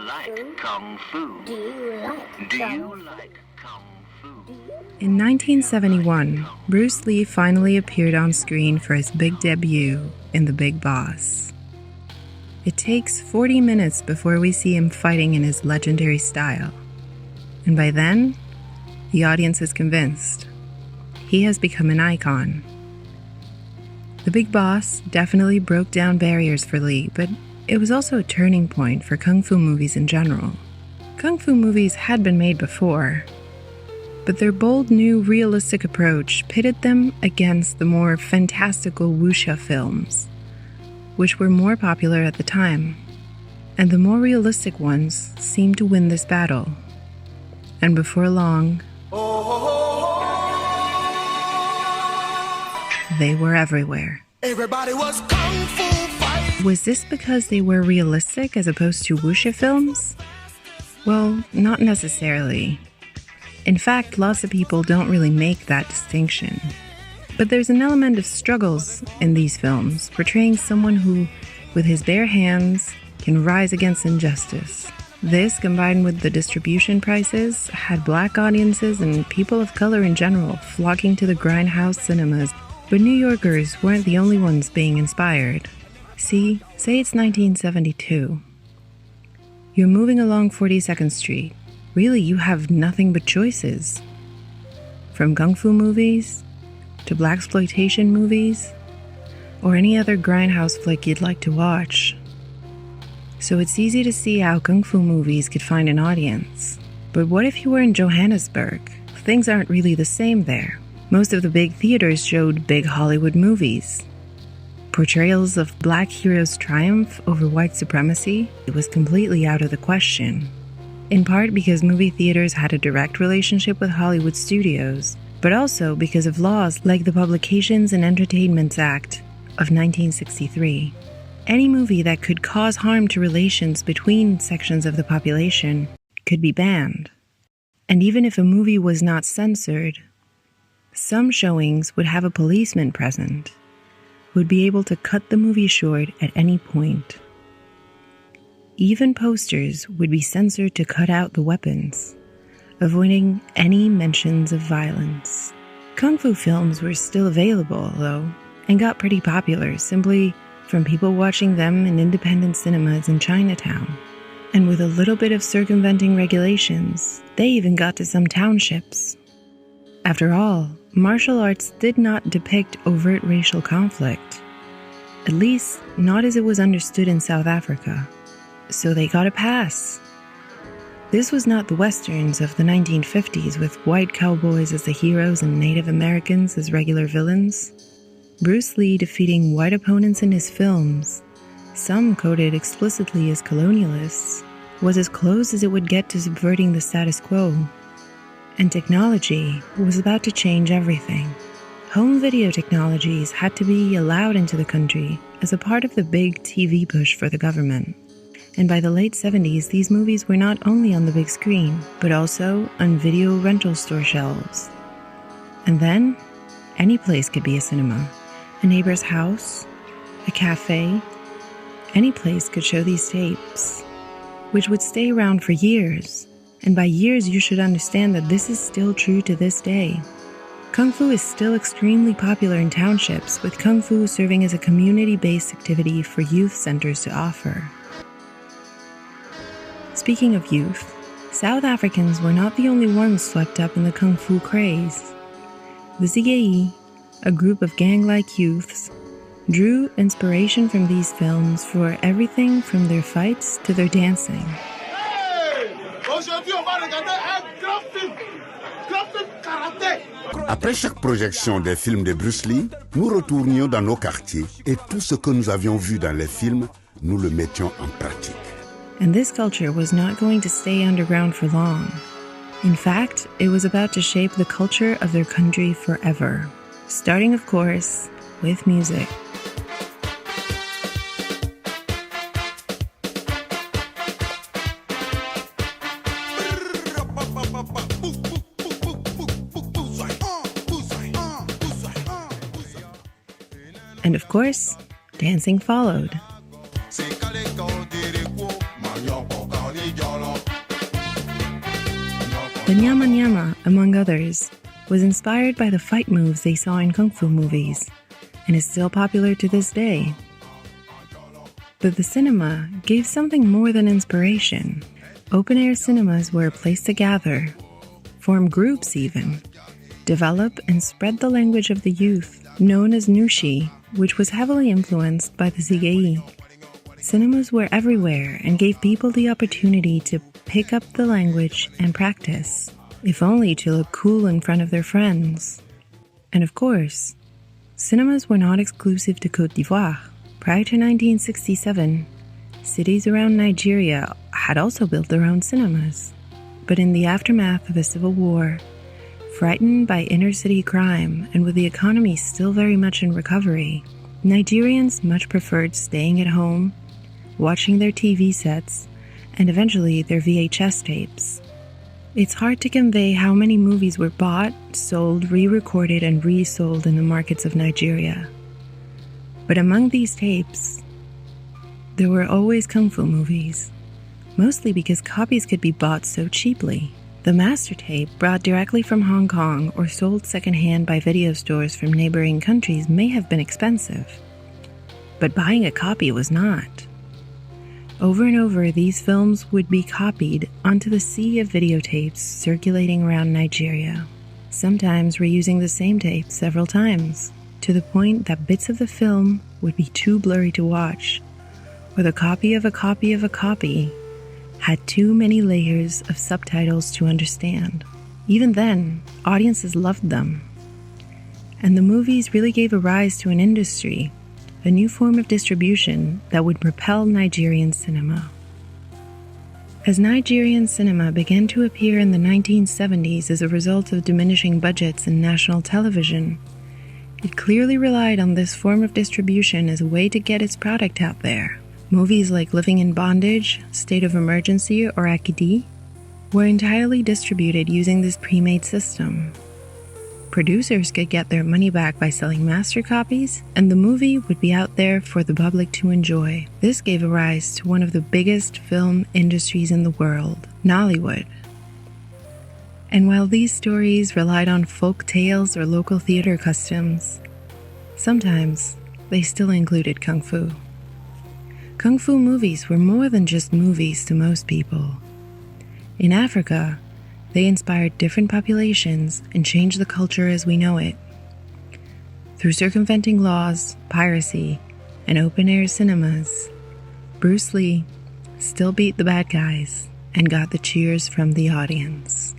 like kung fu? Do you like kung fu? In 1971, Bruce Lee finally appeared on screen for his big debut in The Big Boss. It takes 40 minutes before we see him fighting in his legendary style. And by then, the audience is convinced. He has become an icon. The Big Boss definitely broke down barriers for Lee, but it was also a turning point for kung fu movies in general. Kung fu movies had been made before, but their bold new realistic approach pitted them against the more fantastical wuxia films, which were more popular at the time. And the more realistic ones seemed to win this battle. And before long, they were everywhere. Everybody was kung fu fighting. Was this because they were realistic as opposed to wuxia films? Well, not necessarily. In fact, lots of people don't really make that distinction. But there's an element of struggles in these films, portraying someone who, with his bare hands, can rise against injustice. This, combined with the distribution prices, had black audiences and people of color in general flocking to the grindhouse cinemas. But New Yorkers weren't the only ones being inspired. See, say it's 1972. You're moving along 42nd Street. Really, you have nothing but choices. From kung fu movies, to blaxploitation movies, or any other grindhouse flick you'd like to watch. So it's easy to see how kung fu movies could find an audience. But what if you were in Johannesburg? Things aren't really the same there. Most of the big theaters showed big Hollywood movies. Portrayals of black heroes' triumph over white supremacy was completely out of the question. In part because movie theaters had a direct relationship with Hollywood studios, but also because of laws like the Publications and Entertainments Act of 1963. Any movie that could cause harm to relations between sections of the population could be banned. And even if a movie was not censored, some showings would have a policeman present who would be able to cut the movie short at any point. Even posters would be censored to cut out the weapons, avoiding any mentions of violence. Kung fu films were still available, though, and got pretty popular simply from people watching them in independent cinemas in Chinatown. And with a little bit of circumventing regulations, they even got to some townships. After all, martial arts did not depict overt racial conflict, at least not as it was understood in South Africa. So they got a pass. This was not the westerns of the 1950s with white cowboys as the heroes and Native Americans as regular villains. Bruce Lee defeating white opponents in his films, some coded explicitly as colonialists, was as close as it would get to subverting the status quo. And technology was about to change everything. Home video technologies had to be allowed into the country as a part of the big TV push for the government. And by the late 70s, these movies were not only on the big screen, but also on video rental store shelves. And then, any place could be a cinema. A neighbor's house, a cafe, any place could show these tapes, which would stay around for years. And by years, you should understand that this is still true to this day. Kung Fu is still extremely popular in townships, with Kung Fu serving as a community-based activity for youth centers to offer. Speaking of youth, South Africans were not the only ones swept up in the Kung Fu craze. The ZAE, a group of gang-like youths, drew inspiration from these films for everything from their fights to their dancing. Après chaque projection des films de Bruce Lee, nous retournions dans nos quartiers et tout ce que nous avions vu dans les films, nous le mettions en pratique. And this culture was not going to stay underground for long. In fact, it was about to shape the culture of their country forever, starting, of course, with music. And of course, dancing followed. The Nyama Nyama, among others, was inspired by the fight moves they saw in kung fu movies and is still popular to this day. But the cinema gave something more than inspiration. Open-air cinemas were a place to gather, form groups even, develop and spread the language of the youth, known as Nushi, which was heavily influenced by the Zigei. Cinemas were everywhere and gave people the opportunity to pick up the language and practice, if only to look cool in front of their friends. And of course, cinemas were not exclusive to Côte d'Ivoire. Prior to 1967, cities around Nigeria had also built their own cinemas. But in the aftermath of the Civil War, frightened by inner-city crime and with the economy still very much in recovery, Nigerians much preferred staying at home, watching their TV sets, and eventually their VHS tapes. It's hard to convey how many movies were bought, sold, re-recorded, and resold in the markets of Nigeria. But among these tapes, there were always kung fu movies, mostly because copies could be bought so cheaply. The master tape, brought directly from Hong Kong or sold secondhand by video stores from neighboring countries, may have been expensive, but buying a copy was not. Over and over, these films would be copied onto the sea of videotapes circulating around Nigeria, sometimes reusing the same tape several times, to the point that bits of the film would be too blurry to watch, or the copy of a copy of a copy had too many layers of subtitles to understand. Even then, audiences loved them. And the movies really gave a rise to an industry, a new form of distribution that would propel Nigerian cinema. As Nigerian cinema began to appear in the 1970s as a result of diminishing budgets in national television, it clearly relied on this form of distribution as a way to get its product out there. Movies like Living in Bondage, State of Emergency, or Akidi were entirely distributed using this pre-made system. Producers could get their money back by selling master copies, and the movie would be out there for the public to enjoy. This gave a rise to one of the biggest film industries in the world, Nollywood. And while these stories relied on folk tales or local theater customs, sometimes they still included kung fu. Kung fu movies were more than just movies to most people. In Africa, they inspired different populations and changed the culture as we know it. Through circumventing laws, piracy, and open-air cinemas, Bruce Lee still beat the bad guys and got the cheers from the audience.